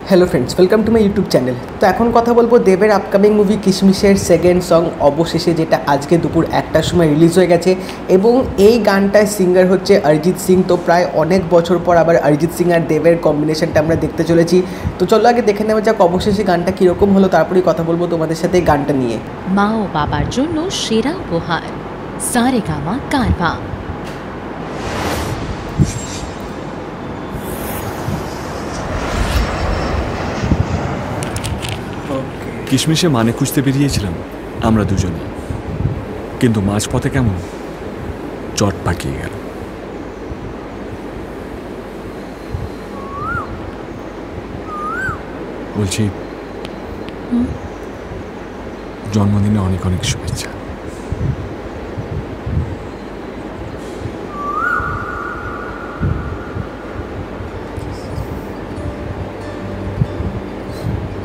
Hello friends, welcome to my YouTube channel. तो এখন কথা বলবো দেবের আপকামিং মুভি কিশমিশের সেকেন্ড সং অবশেষে, যেটা আজকে দুপুর 1টার সময় রিলিজ হয়ে গেছে এবং এই গানটায় সিঙ্গার হচ্ছে অরিজিৎ সিং। তো প্রায় অনেক বছর পর আবার অরিজিৎ সিং আর দেবের কম্বিনেশনটা আমরা দেখতে চলেছি। তো চলো আগে দেখে নেওয়া যাক অবশেষে গানটা কীরকম হলো, তারপরেই কথা বলবো তোমাদের সাথে গানটা নিয়ে। মা ও বাবার জন্য সেরা উপহার, সারেগামা কারভা। কিশমিশে মানে খুঁজতে বেরিয়েছিলাম আমরা দুজনে, কিন্তু মাঝপথে কেমন চট পাকিয়ে গেল। বলছি জন্মদিনে অনেক অনেক শুভেচ্ছা।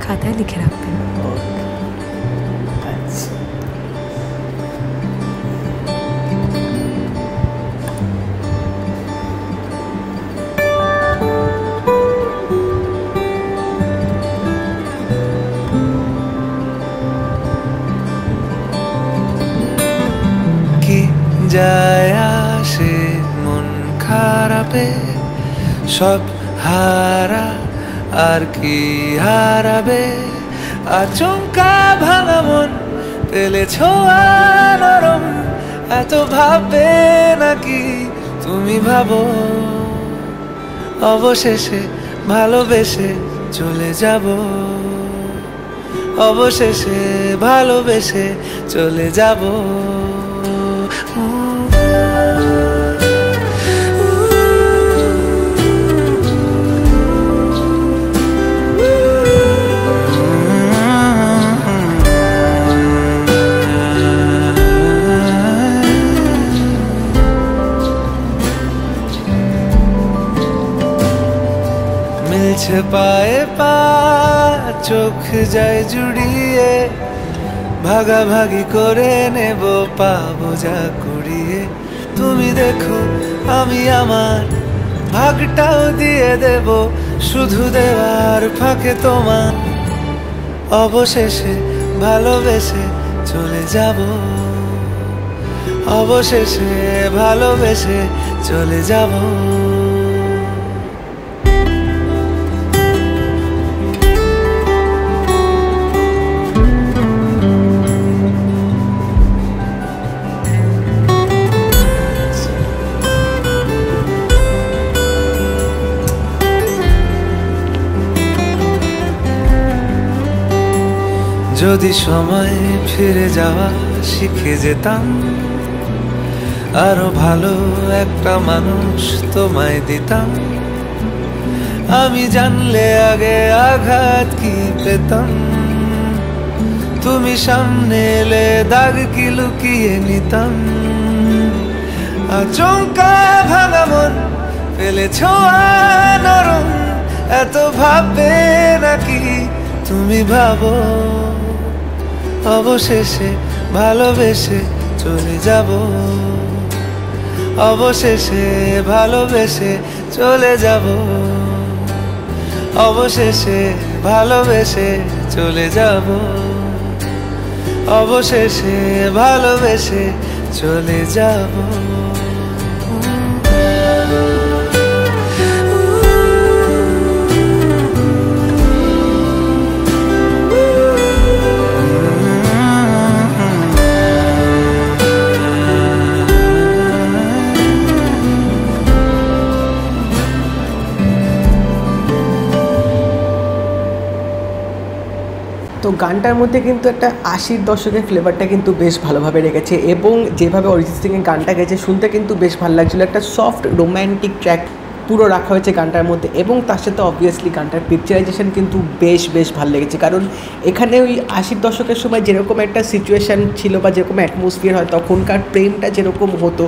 খাতায় লিখে রাখবেন। কি যায় আসে মন খারাপে, সব হারা আর কি হারাবে, আচমকা ভাঙা মন পেলে ছোঁয়া নরম, এত ভাববে নাকি তুমি ভাবো, অবশেষে ভালোবেসে চলে যাব, অবশেষে ভালোবেসে চলে যাব। মিলছে পায়ে পা, চোখ যায় জুড়িয়ে, ভাগাভাগি করে নেব পাবো যা কুড়িয়ে। তুমি দেখো আমি আমার ভাগটাও দিয়ে দেব, শুধু দেওয়ার ফাঁকে তোমার, অবশেষে ভালোবেসে চলে যাব, অবশেষে ভালোবেসে চলে যাব। যদি সময় ফিরে যাওয়া শিখে যেতাম, আরো ভালো একটা মানুষ তোমায় দিতাম, আমি জানলে আগে আঘাত কি পেতাম, তুমি সামনে এলে দাগ কি লুকিয়ে নিতাম, আচমকা ভাঙা মন পেলে ছোঁয়া নরম, এত ভাববে নাকি তুমি ভাবো, অবশেষে ভালোবেসে চলে যাব, অবশেষে ভালোবেসে চলে যাব, অবশেষে ভালোবেসে চলে যাব, অবশেষে ভালোবেসে চলে যাব। তো গানটার মধ্যে কিন্তু একটা 80-র দশকের ফ্লেভারটা কিন্তু বেশ ভালোভাবে রেখেছে এবং যেভাবে অরিজিৎ সিংয়ের গানটা গেছে শুনতে কিন্তু বেশ ভালো লাগছিলো। একটা সফট রোম্যান্টিক ট্র্যাক পুরো রাখা হয়েছে গানটার মধ্যে এবং তার সাথে অবভিয়াসলি গানটার পিকচারাইজেশন কিন্তু বেশ ভালো লেগেছে, কারণ এখানে ওই 80-র দশকের সময় যেরকম একটা সিচুয়েশান ছিল বা যেরকম অ্যাটমসফিয়ার হয় তখনকার প্রেমটা যেরকম হতো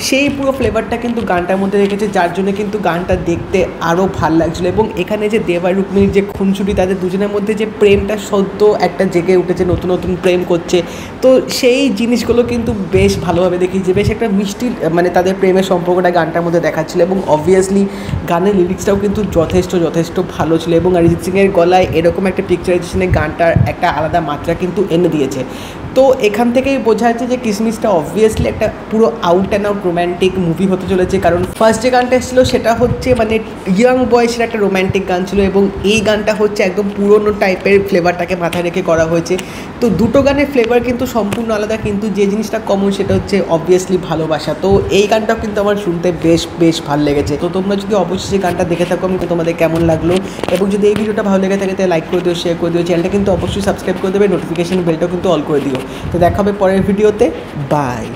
সেই পুরো ফ্লেভারটা কিন্তু গানটার মধ্যে রেখেছে, যার জন্য কিন্তু গানটা দেখতে আরও ভাল লাগছিলো। এবং এখানে যে দেব আর রুক্মিণীর যে খুনসুটি, তাদের দুজনের মধ্যে যে প্রেমটা সদ্য একটা জেগে উঠেছে, নতুন নতুন প্রেম করছে, তো সেই জিনিসগুলো কিন্তু বেশ ভালোভাবে দেখিয়েছে, বেশ একটা মিষ্টি মানে তাদের প্রেমের সম্পর্কটা গানটার মধ্যে দেখাচ্ছিলো। এবং অবভিয়াসলি গানের লিরিক্সটাও কিন্তু যথেষ্ট ভালো ছিল এবং অরিজিৎ সিংয়ের গলায় এরকম একটা পিকচারাইজেশনে গানটার একটা আলাদা মাত্রা কিন্তু এনে দিয়েছে। তো এখান থেকেই বোঝা যাচ্ছে যে কিসমিসটা অবভিয়াসলি একটা পুরো out and out romantic movie হতে চলেছে, কারণ ফার্স্ট যে গানটা এসেছিল সেটা হচ্ছে মানে ইয়াং বয়সের একটা রোম্যান্টিক গান ছিল এবং এই গানটা হচ্ছে একদম পুরোনো টাইপের ফ্লেভারটাকে মাথায় রেখে করা হয়েছে। তো দুটো গানের ফ্লেভার কিন্তু সম্পূর্ণ আলাদা, কিন্তু যে জিনিসটা কমন সেটা হচ্ছে অবভিয়াসলি ভালোবাসা। তো এই গানটাও কিন্তু আমার শুনতে বেশ ভালো লেগেছে। তো তোমরা যদি অবশ্যই গানটা দেখে থাকো আমি তোমাদের কেমন লাগলো, এবং যদি এই ভিডিওটা ভালো লেগে থাকে তাহলে লাইক করে দিও, শেয়ার করে দিও, চ্যানেলটা কিন্তু অবশ্যই সাবস্ক্রাইব করে দেবে, নোটিফিকেশন বেলটাও কিন্তু অল করে দিও। তো দেখা হবে পরের ভিডিওতে, বাই।